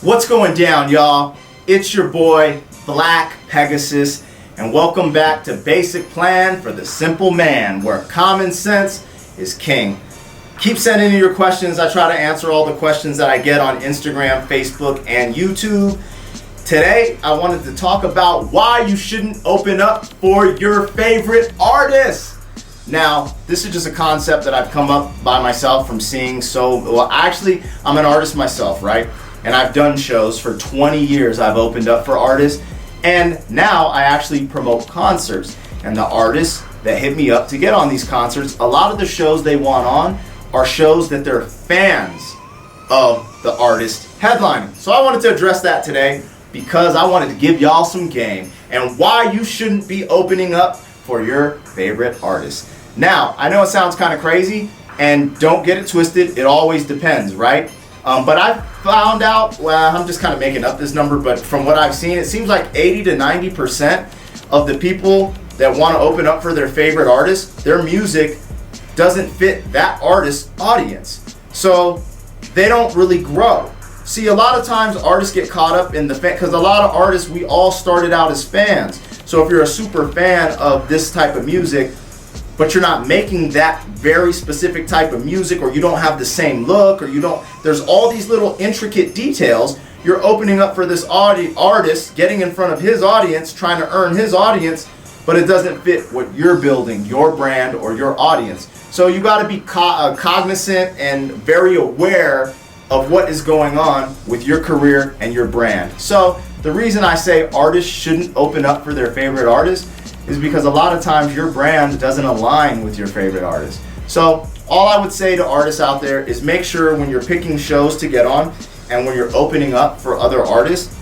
What's going down, y'all? It's your boy, Black Pegasus, and welcome back to Basic Plan for the Simple Man, where common sense is king. Keep sending in your questions. I try to answer all the questions that I get on Instagram, Facebook, and YouTube. Today, I wanted to talk about why you shouldn't open up for your favorite artist. Now, this is just a concept that I've come up by myself from seeing actually, I'm an artist myself, right? And I've done shows for 20 years. I've opened up for artists, and now I actually promote concerts. And the artists that hit me up to get on these concerts, a lot of the shows they want on are shows that they're fans of the artist headlining. So I wanted to address that today because I wanted to give y'all some game and why you shouldn't be opening up for your favorite artist. Now, I know it sounds kind of crazy, and don't get it twisted, it always depends, right? But I've found out, well, I'm just kind of making up this number, but from what I've seen, it seems like 80 to 90% of the people that want to open up for their favorite artist, their music doesn't fit that artist's audience. So they don't really grow. See, a lot of times artists get caught up in the fan, because a lot of artists, we all started out as fans. So if you're a super fan of this type of music, but you're not making that very specific type of music, or you don't have the same look, or there's all these little intricate details. You're opening up for this artist, getting in front of his audience, trying to earn his audience, but it doesn't fit what you're building, your brand or your audience. So you got to be cognizant and very aware of what is going on with your career and your brand. So the reason I say artists shouldn't open up for their favorite artist is because a lot of times your brand doesn't align with your favorite artist. So all I would say to artists out there is make sure when you're picking shows to get on and when you're opening up for other artists,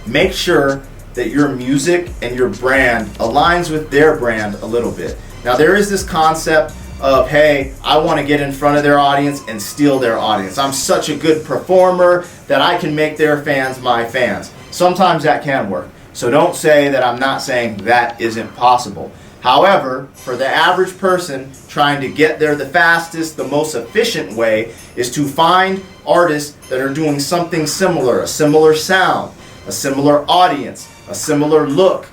make sure that your music and your brand aligns with their brand a little bit. Now there is this concept of, hey, I want to get in front of their audience and steal their audience. I'm such a good performer that I can make their fans my fans. Sometimes that can work. So don't say that I'm not saying that isn't possible. However, for the average person trying to get there the fastest, the most efficient way is to find artists that are doing something similar, a similar sound, a similar audience, a similar look.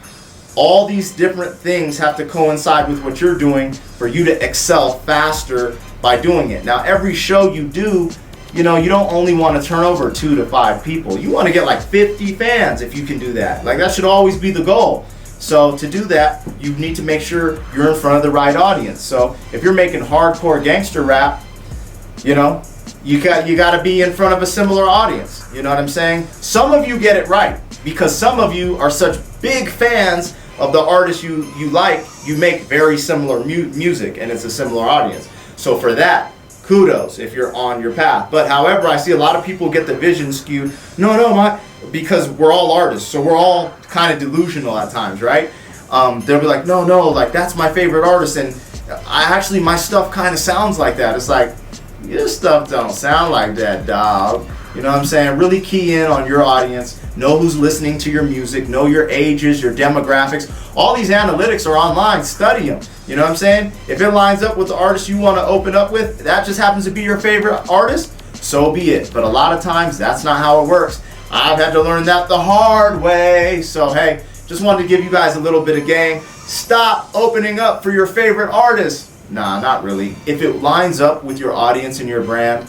All these different things have to coincide with what you're doing for you to excel faster by doing it. Now, every show you do, you don't only want to turn over 2 to 5 people. You want to get like 50 fans if you can do that. Like, that should always be the goal. So to do that, you need to make sure you're in front of the right audience. So if you're making hardcore gangster rap, you got to be in front of a similar audience. You know what I'm saying? Some of you get it right because some of you are such big fans of the artists you like, you make very similar music and it's a similar audience. So for that, kudos if you're on your path. But however, I see a lot of people get the vision skewed. Because we're all artists, so we're all kind of delusional at times, right? They'll be like, no, like that's my favorite artist, and my stuff kind of sounds like that. It's like, your stuff don't sound like that, dog. You know what I'm saying? Really key in on your audience. Know who's listening to your music. Know your ages, your demographics. All these analytics are online. Study them. You know what I'm saying? If it lines up with the artist you want to open up with, that just happens to be your favorite artist, so be it. But a lot of times, that's not how it works. I've had to learn that the hard way. So hey, just wanted to give you guys a little bit of game. Stop opening up for your favorite artist. Nah, not really. If it lines up with your audience and your brand,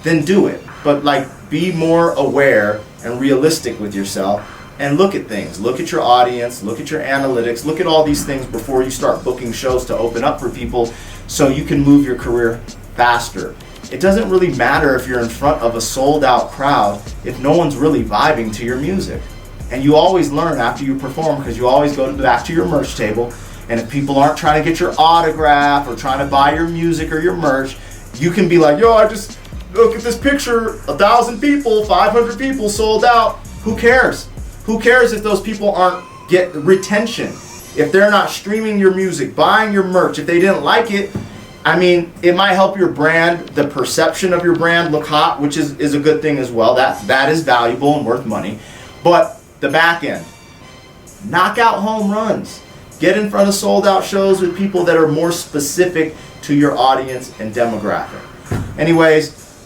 then do it. But be more aware and realistic with yourself and look at things. Look at your audience, look at your analytics, look at all these things before you start booking shows to open up for people so you can move your career faster. It doesn't really matter if you're in front of a sold out crowd if no one's really vibing to your music. And you always learn after you perform because you always go back to your merch table, and if people aren't trying to get your autograph or trying to buy your music or your merch, you can be like, yo, I just look at this picture, 1,000 people, 500 people sold out. Who cares? Who cares if those people aren't get retention? If they're not streaming your music, buying your merch, if they didn't like it, it might help your brand, the perception of your brand look hot, which is a good thing as well. That is valuable and worth money. But the back end, knock out home runs. Get in front of sold out shows with people that are more specific to your audience and demographic. Anyways,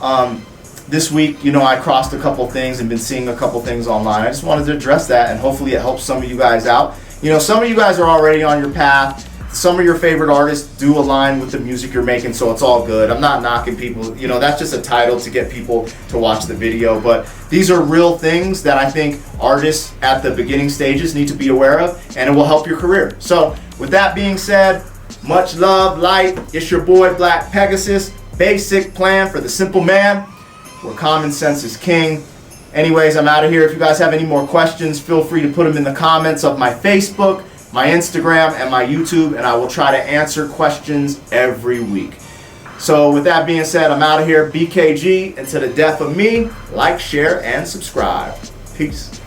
this week, you know, I crossed a couple things and been seeing a couple things online. I just wanted to address that, and hopefully it helps some of you guys out. You know, some of you guys are already on your path. Some of your favorite artists do align with the music you're making, so it's all good. I'm not knocking people. You know, that's just a title to get people to watch the video. But these are real things that I think artists at the beginning stages need to be aware of, and it will help your career. So with that being said, much love, light. It's your boy, Black Pegasus. Basic plan for the simple man, where common sense is king. Anyways, I'm out of here. If you guys have any more questions, feel free to put them in the comments of my Facebook, my Instagram, and my YouTube, and I will try to answer questions every week. So with that being said, I'm out of here. BKG, and to the death of me, like, share, and subscribe. Peace.